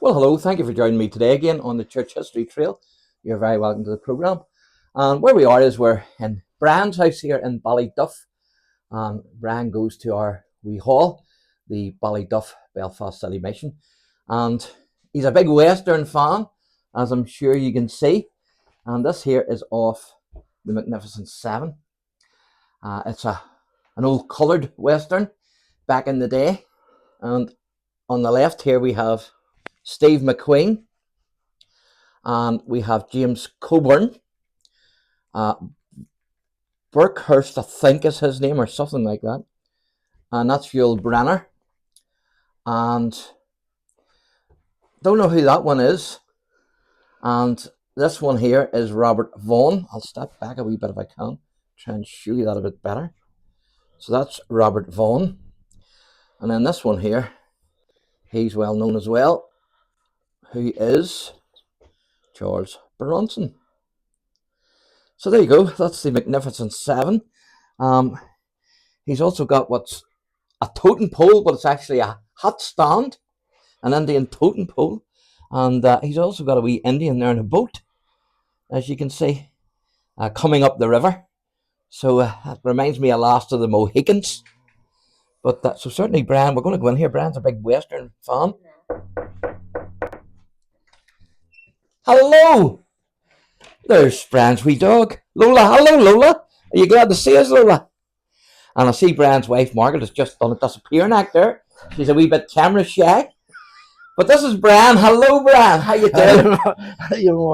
Well, hello. Thank you for joining me today again on the Church History Trail. You're very welcome to the programme. And where we are is we're in Brian's house here in Ballyduff. And Brian goes to our wee hall, the Ballyduff Belfast City Mission. And he's a big Western fan, as I'm sure you can see. And this here is off the Magnificent Seven. It's an old coloured Western back in the day. And on the left here we have Steve McQueen, and we have James Coburn. Burkhurst, I think is his name, or something like that. And that's Yul Brenner. And don't know who that one is. And this one here is Robert Vaughan. I'll step back a wee bit if I can, try and show you that a bit better. So that's Robert Vaughan. And then this one here, he's well known as well, who is Charles Bronson. So there you go, that's the Magnificent Seven. He's also got what's a totem pole, but it's actually a hot stand, an Indian totem pole. And he's also got a wee Indian there in a boat, as you can see, coming up the river. So that reminds me of Last of the Mohicans. But so certainly, Brian, we're going to go in here. Brian's a big Western fan. Hello! There's Brian's wee dog, Lola. Hello, Lola. Are you glad to see us, Lola? And I see Brian's wife, Margaret, has just done a disappearing act there. She's a wee bit camera shy. But this is Brian. Hello, Brian. How you doing?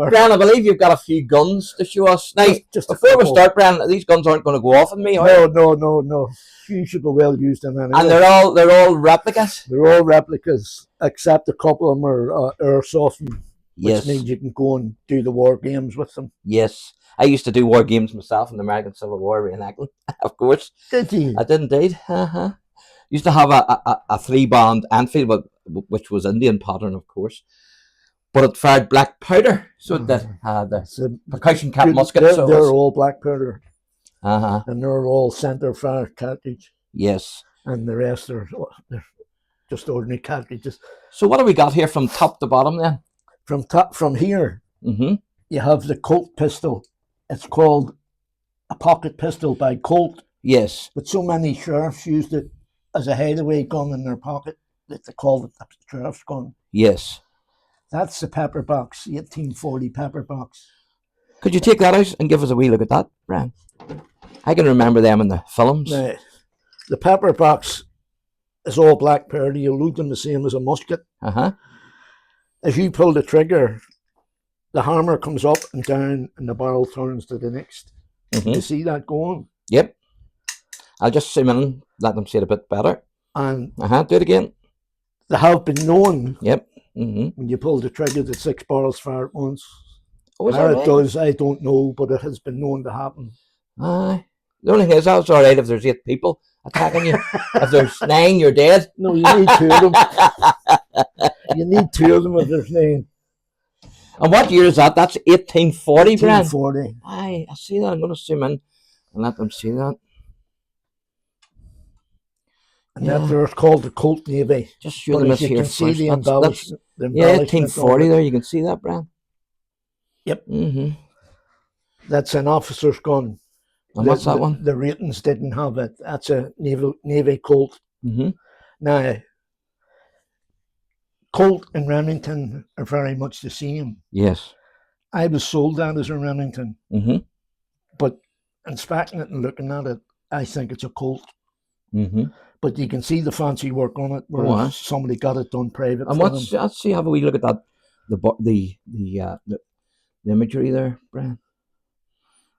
Brian, I believe you've got a few guns to show us. Now, just before we start, Brian, these guns aren't going to go off on me, are they? No. You should be well used in anyway. And they're all replicas? They're all replicas, except a couple of them are airsoft. Which means you can go and do the war games with them. Yes. I used to do war games myself in the American Civil War reenactment, of course. Did you? I did indeed. Used to have a three-band Enfield, which was Indian pattern, of course. But it fired black powder, so that had the percussion cap musket. They're all black powder. Uh-huh. And they're all centre fire cartridge. Yes. And the rest are they're just ordinary cartridges. So what have we got here from top to bottom then? From here, you have the Colt pistol. It's called a pocket pistol by Colt. Yes. But so many sheriffs used it as a hideaway gun in their pocket that they called it the sheriff's gun. Yes. That's the pepper box, 1840 pepper box. Could you take that out and give us a wee look at that, Brian? I can remember them in the films. Now, the pepper box is all black powder. You load them the same as a musket. Uh-huh. If you pull the trigger, the hammer comes up and down and the barrel turns to the next. You see that going? Yep. I'll just zoom in and let them see it a bit better. And do it again. They have been known. Yep. When you pull the trigger that 6 barrels fire at once. Oh, how it does, I don't know, but it has been known to happen. Aye. The only thing is, that's all right if there's 8 people attacking you. If there's 9, you're dead. No, you need 2 of them. You need 2 of them if there's 9. And what year is that? That's 1840, Brian? 1840. Aye, I see that. I'm going to zoom in and let them see that. And that there's called the Colt Navy. Just show them this here first. See the embellishment. Yeah, 1840 there. You can see that, Brian. Yep. That's an officer's gun. And what's that one? The ratings didn't have it. That's a Navy Colt. Now, Colt and Remington are very much the same. Yes. I was sold that as a Remington. But inspecting it and looking at it, I think it's a Colt. But you can see the fancy work on it, where somebody got it done private. And let's see, have a wee look at that. The imagery there, Brian.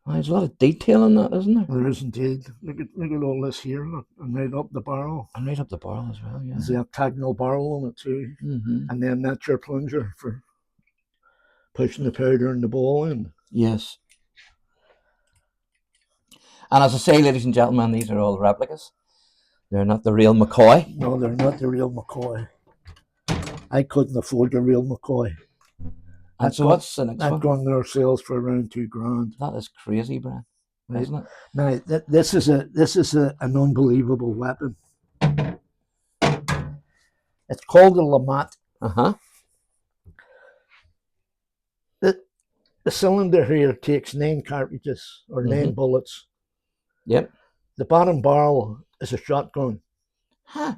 There's a lot of detail in that, isn't there? There is indeed. Look at all this here, look, and right up the barrel. And right up the barrel as well, yeah. There's a octagonal barrel on it too. And then that's your plunger for pushing the powder and the ball in. Yes. And as I say, ladies and gentlemen, these are all replicas. They're not the real McCoy. No, they're not the real McCoy. I couldn't afford the real McCoy. And so what's the next one? That gun there sells for around $2,000. That is crazy, Brian, isn't it? Now this is an unbelievable weapon. It's called a Lamat. The cylinder here takes 9 cartridges or 9 bullets. Yep. The bottom barrel is a shotgun. Huh.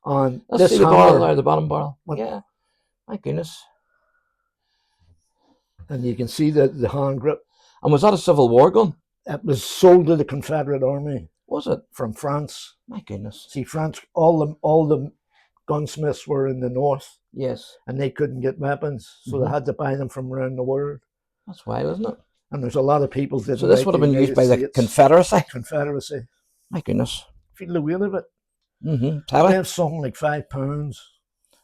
On Let's this see the hammer, barrel there, the bottom barrel. What? Yeah. My goodness. And you can see the hand grip. And was that a Civil War gun? It was sold to the Confederate Army. Was it? From France. My goodness. See, France, all the gunsmiths were in the north. Yes. And they couldn't get weapons, so they had to buy them from around the world. That's wild, isn't it? And there's a lot of people that. So this would have been used by the Confederacy? Confederacy. My goodness. Feel the weight of it. Mm-hmm. They have something like 5 pounds.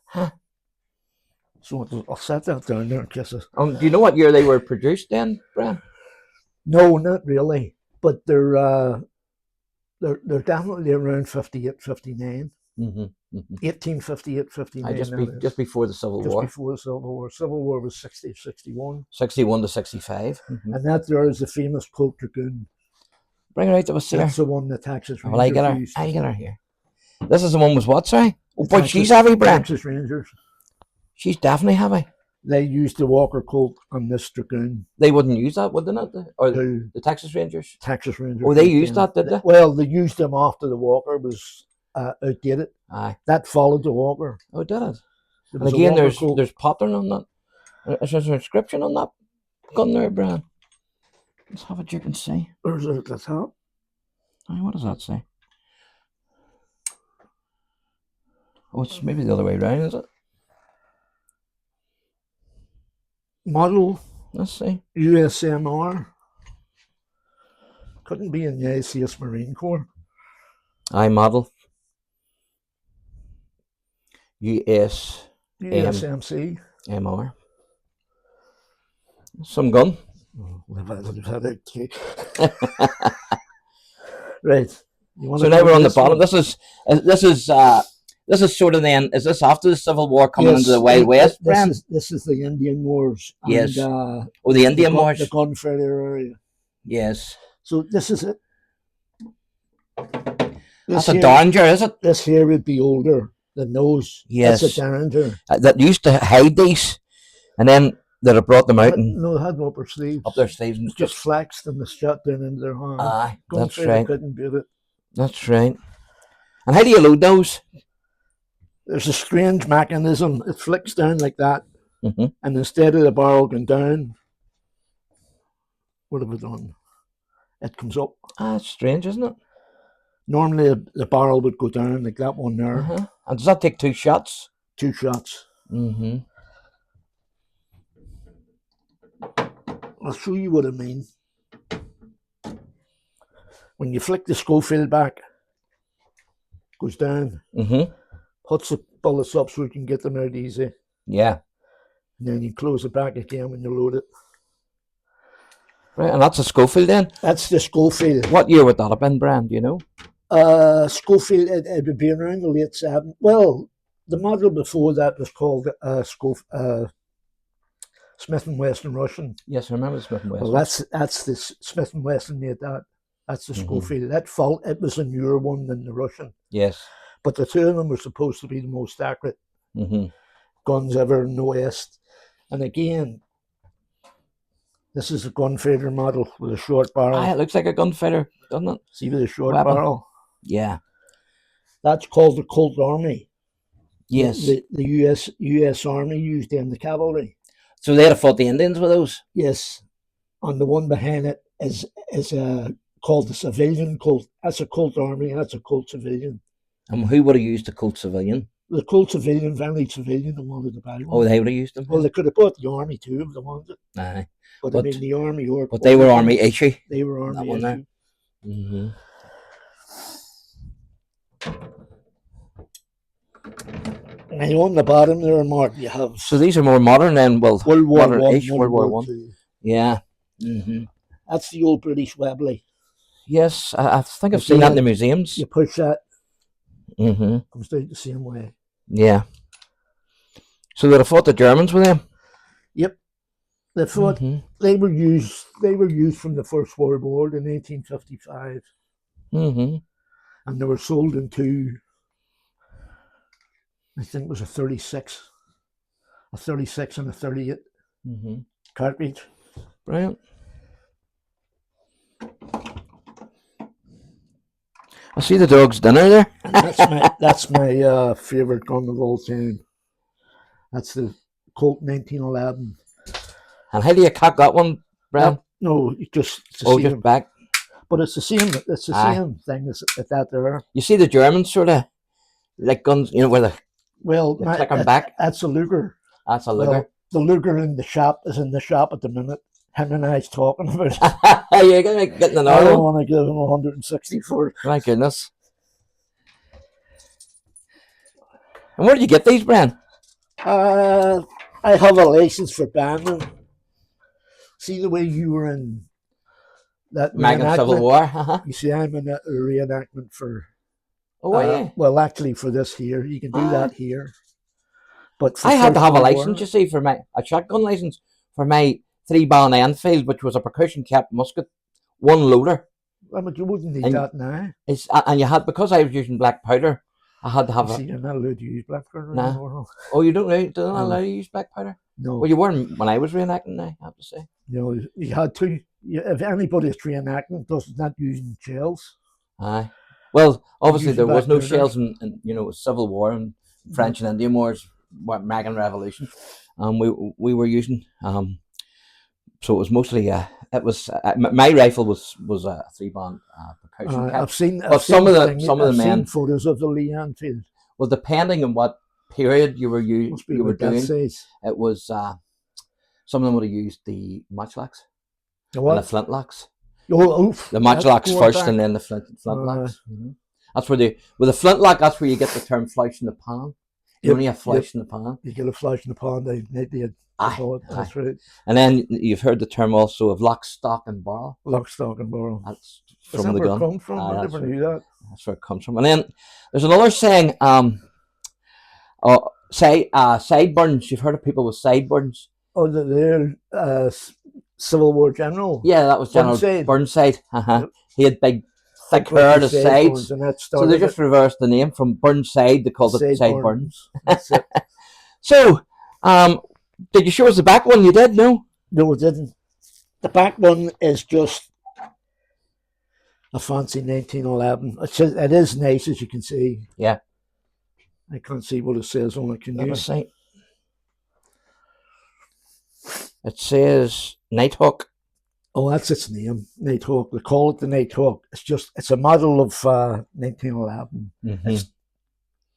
Huh. So I'll set that down there in case of... Do you know what year they were produced then, Brian? No, not really. But they're definitely around 58, 59. 1858, 59. Just before the Civil War. Just before the Civil War. Civil War was 60, 61. 61 to 65. And that there is the famous Colt Dragoon. Bring her out to us here. That's the one the Texas Rangers I get her here. This is the one with what, sorry? Oh, but she's heavy, Brian. Texas Rangers. She's definitely heavy. They used the Walker Colt on this Dragoon. They wouldn't use that, would they not? Or the Texas Rangers? Texas Rangers. Oh, they used that, did they? Well, they used them after the Walker was outdated. Aye. That followed the Walker. Oh, did it? And again, there's pattern on that. Is there an inscription on that gun there, Brian? Let's have it, you can see. Where's it at the top? Aye, what does that say? Oh, it's maybe the other way around, is it? Model. Let's see. USMR. Couldn't be in the United States Marine Corps. Aye, model. USMC. MR. Some gun. Right. So now we're on the bottom. This is sort of then. Is this after the Civil War coming into the Wild West? This is the Indian Wars. Yes. And, the Indian Wars. The Gunfeder area. Yes. So this is it. That's a Derringer, is it? This here would be older than those. Yes. That's a Derringer. That used to hide these, and then that have brought them out. No, they had no upper sleeves. Up their sleeves. And just flexed and they shot down into their hand. Aye, that's right. Couldn't beat it. That's right. And how do you load those? There's a strange mechanism. It flicks down like that, and instead of the barrel going down, what have we done? It comes up. Ah, it's strange, isn't it? Normally the barrel would go down like that one there. And does that take 2 shots? 2 shots. I'll show you what I mean. When you flick the Schofield back, goes down, puts the bullets up so you can get them out easy. Yeah. And then you close it back again when you load it. Right, and that's a Schofield then? That's the Schofield. What year would that have been, Brian? Do you know? Schofield, it would be around the late 70s. Well, the model before that was called Smith & Wesson Russian. Yes, I remember the Smith & Wesson. Well, that's the Smith & Wesson made that. That's the Schofield. It was a newer one than the Russian. Yes. But the two of them were supposed to be the most accurate guns ever in the West. And again, this is a gunfighter model with a short barrel. It looks like a gunfighter, doesn't it? See, with a short barrel. Yeah. That's called the Colt Army. Yes. The US Army used them, the cavalry. So they'd have fought the Indians with those? Yes. And the one behind it is called the Civilian Colt. That's a Colt Army, that's a Colt Civilian. And who would have used the Colt Civilian? The Colt Civilian, very civilian, and wanted to buy one. Oh, they would have used them? Well, they could have bought the Army too if they wanted. Aye. But I mean, the Army... But they were Army issue? They were Army issue. Now on the bottom there, Mark, you have... So these are more modern then, well, World War modern-ish, I, World War I. II. Yeah. That's the old British Webley. Yes, I think I've seen that in the museums. You push that, comes out the same way. Yeah. So they'd have fought the Germans with them? Yep. They fought, they were used from the First World War in 1855. And they were sold into, I think it was a 36 and a 38 cartridge. Brilliant. I see the dog's dinner there. That's my favorite gun of all time. That's the Colt 1911. And how do you cock that one, Brian? No, it's the same. Just back. But it's the same. It's the same thing as that there. You see the Germans sort of like guns, you know, where they click them back. That's a Luger. That's a Luger. Well, the Luger in the shop is in the shop at the minute. Him and I's talking about it. You're gonna get another I one. don't want to give him 160 for it. My goodness. And where did you get these, Brian? I have a license for banding. See the way you were in that American Civil War? You see, I'm in a reenactment for... Oh, yeah. Well, actually, for this here. You can do that here. But I had to have a license, you see, for a shotgun license for my 3-ball Enfield, which was a percussion capped musket, one loader. But you wouldn't need that now. And you had, because I was using black powder, I had to have See, you're not allowed to use black powder anymore. Oh, you don't allow you to use black powder? No. Well, you weren't when I was reenacting, I have to say. You had to. If anybody's reenacting, does not using shells. Aye. Well, obviously there was no shells in Civil War and French and Indian Wars, American Revolution. We were using so it was mostly my rifle was a 3-band percussion cap. I've seen some of the men photos of the Lee Enfield. Well, depending on what period you were doing, it was some of them would have used the matchlocks and the flintlocks. The matchlocks first, and then the flintlocks. That's where with the flintlock. That's where you get the term "flash in the pan." You only have flash in the pan. You get a flash in the pan. That's right. And then you've heard the term also of lock, stock, and barrel. Lock, stock, and barrel. That's from the gun. Come from? I never knew that. That's where it comes from. And then there's another saying. Sideburns. You've heard of people with sideburns. Oh, they're Civil War general. Yeah, that was General Burnside. Yep. He had big, thick hair at his sides. So they just reversed the name from Burnside. They called it Sideburns. So, did you show us the back one? You did, no? No, it didn't. The back one is just a fancy 1911. It is nice, as you can see. Yeah. I can't see what it says on it. Can you? It says Nighthawk. Oh, that's its name, Nighthawk. They call it the Nighthawk. It's a model of 1911. Mm-hmm. It's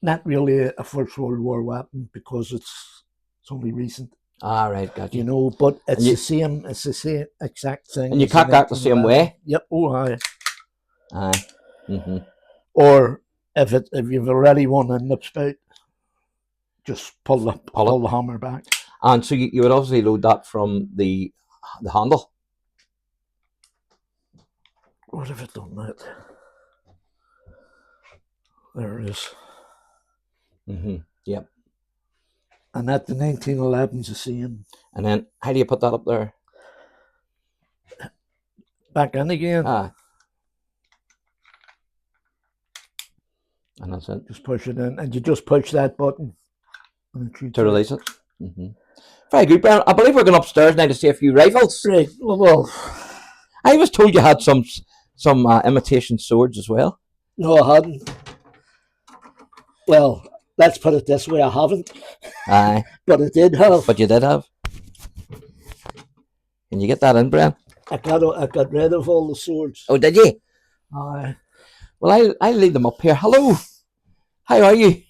not really a First World War weapon because it's only recent. Ah, right, gotcha. You know, but it's the same exact thing. And you cock that the same way? Yep. Oh, aye. Aye. Mm-hmm. Or if you've already won in the spout, just pull the hammer back. And so you would obviously load that from the handle. What have I done that? There it is. Mm-hmm. Yep. And that the 1911's the same. And then how do you put that up there? Back in again. And that's it. Just push it in, and you just push that button to release it. Mm-hmm. Very good, Brian. I believe we're going upstairs now to see a few rifles. Right. Well, I was told you had some imitation swords as well. No, I hadn't. Well, let's put it this way: I haven't. Aye. But I did have. But you did have. Can you get that in, Brian? I got rid of all the swords. Oh, did you? Aye. Well, I'll leave them up here. Hello. How are you?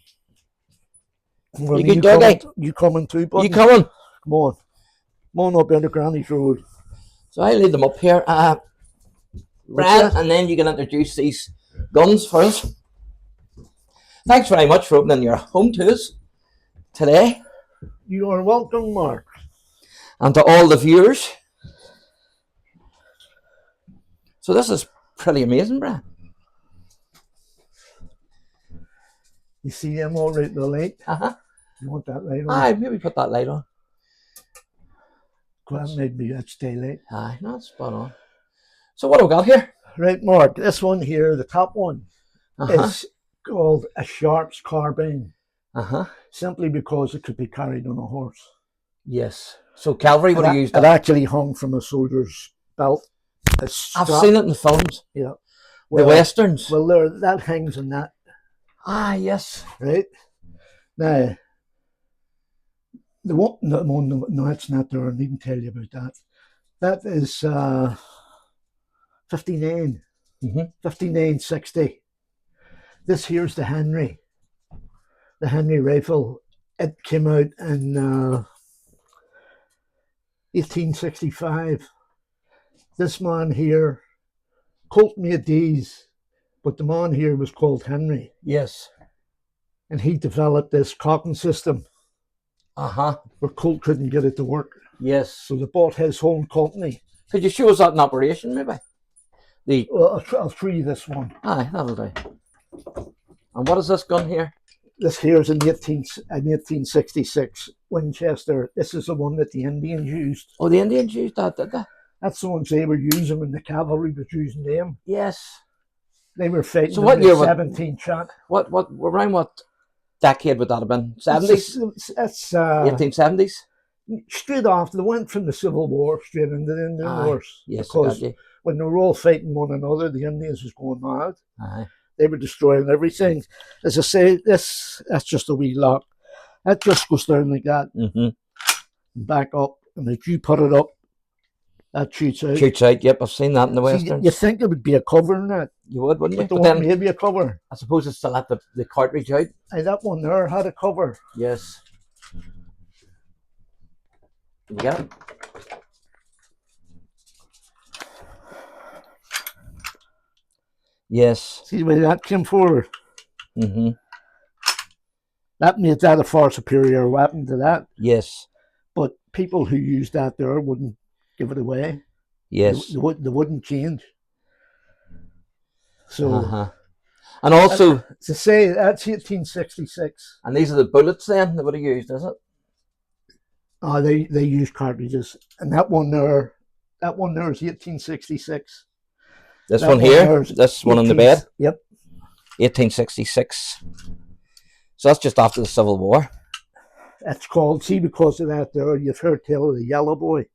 Well, you good, doggy? You coming too, buddy? You coming? Come on. Come on up into Granny's Road. So I'll leave them up here. Brian, and then you can introduce these guns for us. Thanks very much for opening your home to us today. You are welcome, Mark. And to all the viewers. So this is pretty amazing, Brian. You see them all right in the light? Uh-huh. You want that light on? Aye, maybe put that light on. That made me stay late. Aye, no, it's spot on. So what have we got here? Right, Mark, this one here, the top one, is called a Sharps carbine. Simply because it could be carried on a horse. Yes. So cavalry would have used It that. actually hung from a soldier's belt. I've seen it in the films. Yeah. The westerns. Well, that hangs in that. Ah, yes. Right. Now, no, it's not there. I needn't tell you about that. That is 59. 5960. This here's the Henry. The Henry rifle. It came out in 1865. This man here, Colt made these, but the man here was called Henry. Yes. And he developed this cocking system. Where Colt couldn't get it to work. Yes. So they bought his own company. Could you show us that in operation, maybe? Well, I'll show you this one. Aye, that'll do. And what is this gun here? This here's an 1866 Winchester. This is the one that the Indians used. Oh, the Indians used that, did they? That's the ones they were using when the cavalry was using them. Yes. They were fighting. So what year? 17 shot. Around what decade would that have been? 70s? That's 1870s. Straight off, they went from the Civil War straight into the Indian Wars. Yes, because when they were all fighting one another, the Indians was going mad. Aye. They were destroying everything. As I say, that's just a wee lock. That just goes down like that, and back up, and if you put it up, that shoots out. Shoots out. Yep, I've seen that in the westerns. You think there would be a cover in that? You would, wouldn't you? But there won't be a cover. I suppose it's still had the cartridge out. Hey, that one there had a cover. Yes. Can you get it? Yes. See where that came forward? That made that a far superior weapon to that. Yes. But people who used that there wouldn't give it away. Yes. They wouldn't change. So. And also, to say that's 1866. And these are the bullets then they would have used, is it? Oh, they use cartridges, and that one there is 1866. This one here, this one on the bed. Yep. 1866. So that's just after the Civil War. That's called. See, because of that, there you've heard tell of the Yellow Boy.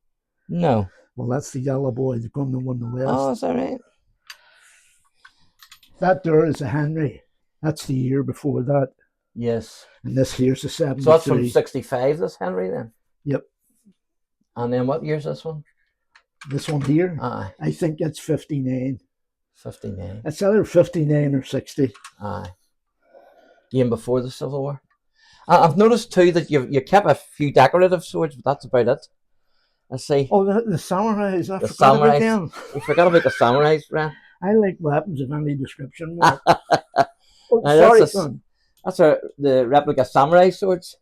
No. Well, that's the Yellow Boy, the gun that won the West. Oh, is that right? That there is a Henry. That's the year before that. Yes. And this here's the 73. So that's from 65, this Henry then? Yep. And then what year's this one? This one here? Aye. I think it's 59. 59. It's either 59 or 60. Aye. Game before the Civil War. I've noticed too that you kept a few decorative swords, but that's about it. Let's see. Oh, the samurais. The samurais. You forgot about the samurais, Ran. I like weapons of any description. Oh, sorry, son. That's the replica samurai swords.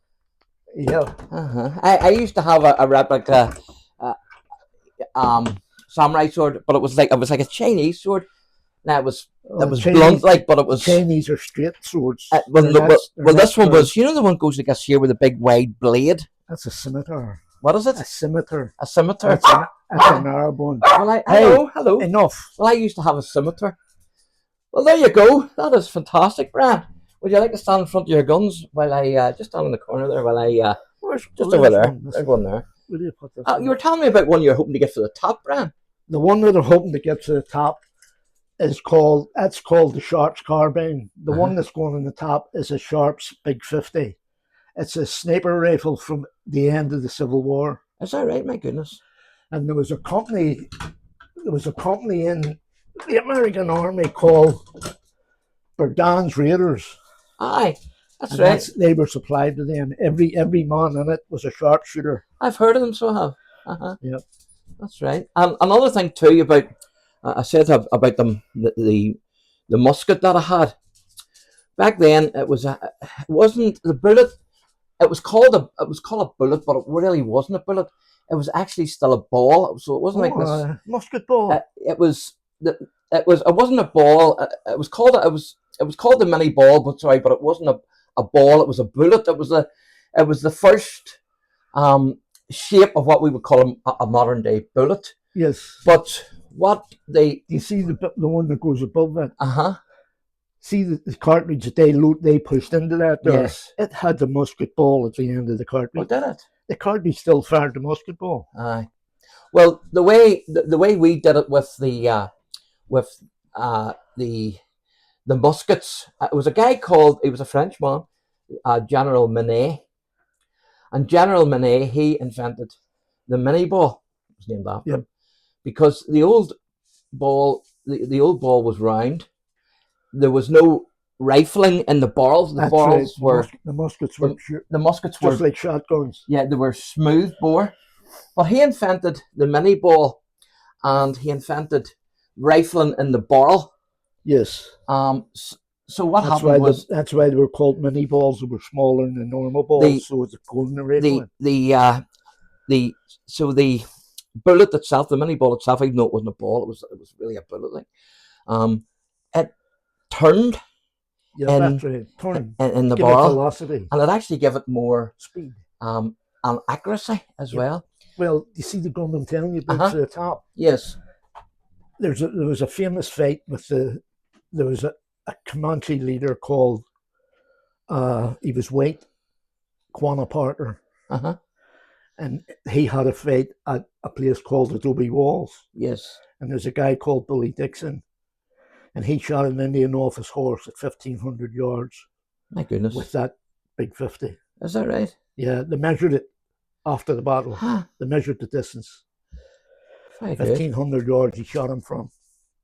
Yeah. I used to have a replica samurai sword, but it was like a Chinese sword. Now it was blunt, but it was Chinese are straight swords. This one was, the one goes like this here with a big wide blade. That's a scimitar. What is it? A scimitar. A scimitar. That's an Arab one. Well, hello. Enough. Well, I used to have a scimitar. Well, there you go. That is fantastic, Brad. Would you like to stand in front of your guns while I just stand in the corner there while I just over there? There's one there. Where do you put this? You were telling me about one you're hoping to get for the top, Brad. The one that they're hoping to get to the top is called the Sharps carbine. The one that's going on the top is a Sharps Big 50. It's a sniper rifle from the end of the Civil War. Is that right? My goodness. And there was a company in the American Army called Berdan's Raiders. Aye, that's right. They were supplied to them. Every man in it was a sharpshooter. I've heard of them, so I have. Yep. That's right. And another thing too about I said about them the musket that I had back then. It wasn't the bullet. It was called a bullet, but it really wasn't a bullet. It was actually still a ball. So it wasn't like this musket ball. It wasn't a ball. It was called the mini ball, but it wasn't a ball. It was a bullet. It was the first shape of what we would call a modern day bullet. Yes. But what you see the one that goes above it. See the cartridge that they pushed into that there? Yes. It had the musket ball at the end of the cartridge. Oh, did it? the Carby still fired the musket ball. Aye. Well, the way we did it with the muskets, it was a guy called, he was a Frenchman, General Minet, and General Minet, he invented the mini ball. It was named after him because the old ball, the old ball was round. There was no rifling in the barrels. The barrels were the muskets were just like shotguns. Yeah, they were smooth bore. But he invented the mini ball, and he invented rifling in the barrel. Yes. So what happened was that's why they were called mini balls. They were smaller than the normal balls, so it's golden rifling. The bullet itself, the mini ball itself, even though it wasn't a ball, it was really a bullet thing. It turned. Yeah, that's right. Turn in the barrel, velocity, and it actually gave it more speed and accuracy as well. Well, you see the gun I'm telling you about to the top. Yes, there was a famous fight with there was a Comanche leader called he was white, Quanah Parker, and he had a fight at a place called Adobe Walls. Yes, and there's a guy called Billy Dixon. And he shot an Indian off his horse at 1,500 yards. My goodness. With that big 50. Is that right? Yeah, they measured it after the battle. They measured the distance. 1,500 yards he shot him from.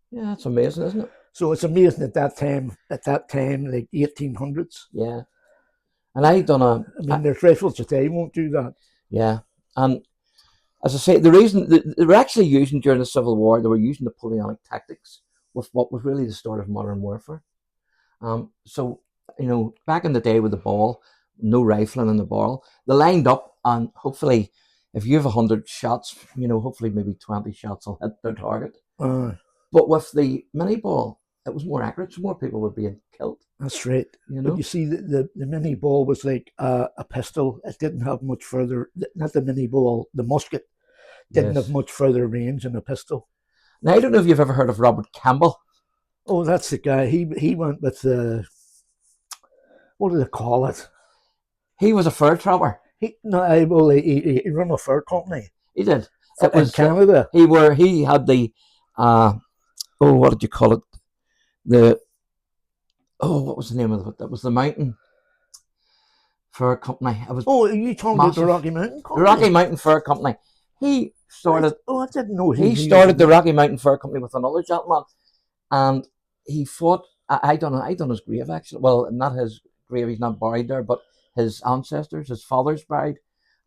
Yeah, that's amazing, isn't it? So it's amazing at that time, like 1800s. Yeah. And I mean, there's rifles today won't do that. Yeah. And as I say, the reason they were actually using during the Civil War, they were using Napoleonic tactics with what was really the start of modern warfare. So, back in the day with the ball, no rifling in the barrel, they lined up, and hopefully, if you have 100 shots, hopefully maybe 20 shots will hit their target. But with the mini ball, it was more accurate, so more people were being killed. That's right. But you see, the mini ball was like a pistol. It didn't have much further, not the mini ball, the musket didn't have much further range than a pistol. Now, I don't know if you've ever heard of Robert Campbell. Oh, that's the guy. He went with what do they call it? He was a fur trapper. He run a fur company. He did. It was in Canada. He had the what did you call it? What was the name of it? That was the Mountain Fur Company. It was. Oh, you talking about the Rocky Mountain Company? The Rocky Mountain Fur Company. He started. I didn't know he started the Rocky Mountain Fur Company with another gentleman, and he fought. I done his grave actually. Well, not his grave. He's not buried there, but his ancestors, his father's buried,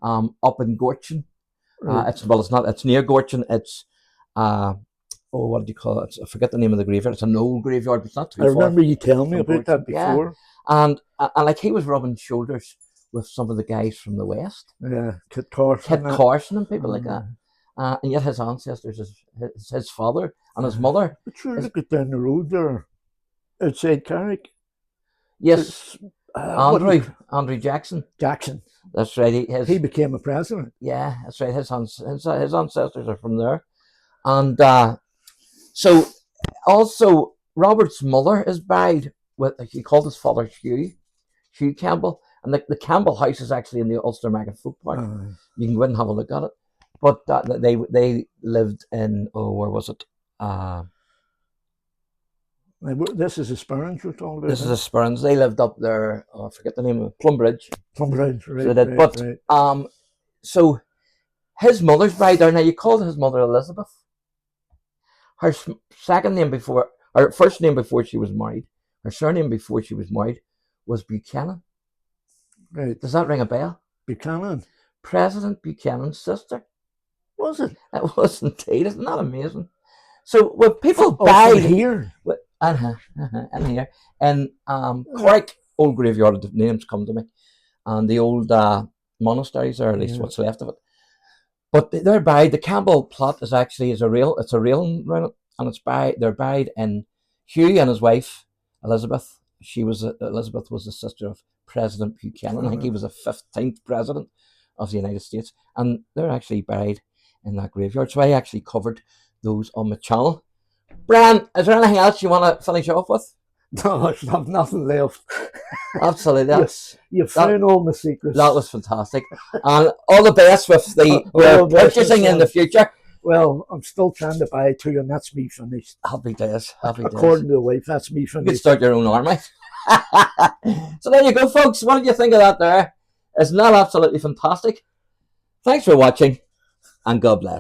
up in Gorchin. Right. It's near Gorchin. It's what do you call it? I forget the name of the graveyard. It's an old graveyard, but it's not too far. I remember you telling me about that before. Yeah. And like he was rubbing shoulders with some of the guys from the West. Yeah, Kit Carson and people like that. And yet his ancestors, his father and his mother. But sure, look at down the road there, outside Carrick. Yes, Andrew Jackson. Jackson. That's right. He became a president. Yeah, that's right. His ancestors are from there. And so also Robert's mother is buried with, he called his father Hugh Campbell. And the Campbell house is actually in the Ulster Maggot Folk Park. You can go in and have a look at it. But they lived in, where was it? This is the Sperrins you're talking about. This is the Sperrins. They lived up there. I forget the name of it. Plumbridge. Plumbridge, right. So they did. But so his mother's buried there. Now you called his mother Elizabeth. Her second name before, or first name before she was married, her surname before she was married was Buchanan. Right. Does that ring a bell? Buchanan. President Buchanan's sister. Was it? It was indeed. Isn't that amazing? So when people died here, in here, and Cork old graveyard, the names come to me, and the old monasteries, or at least what's left of it. But they're buried. The Campbell plot is actually a real around it, and they're buried in Hugh and his wife Elizabeth. Elizabeth was the sister of President Buchanan. I think he was the 15th president of the United States, and they're actually buried in that graveyard. So I actually covered those on my channel. Brian, is there anything else you want to finish off with? No, I've nothing left. Absolutely, that's You found all my secrets. that was fantastic, and all the best with your purchasing in the future. Well, I'm still trying to buy 2, and that's me finished. Happy days, happy days. According to the wife, that's me finished. You could start your own army. So there you go, folks. What did you think of that there? Isn't that absolutely fantastic? Thanks for watching, and God bless.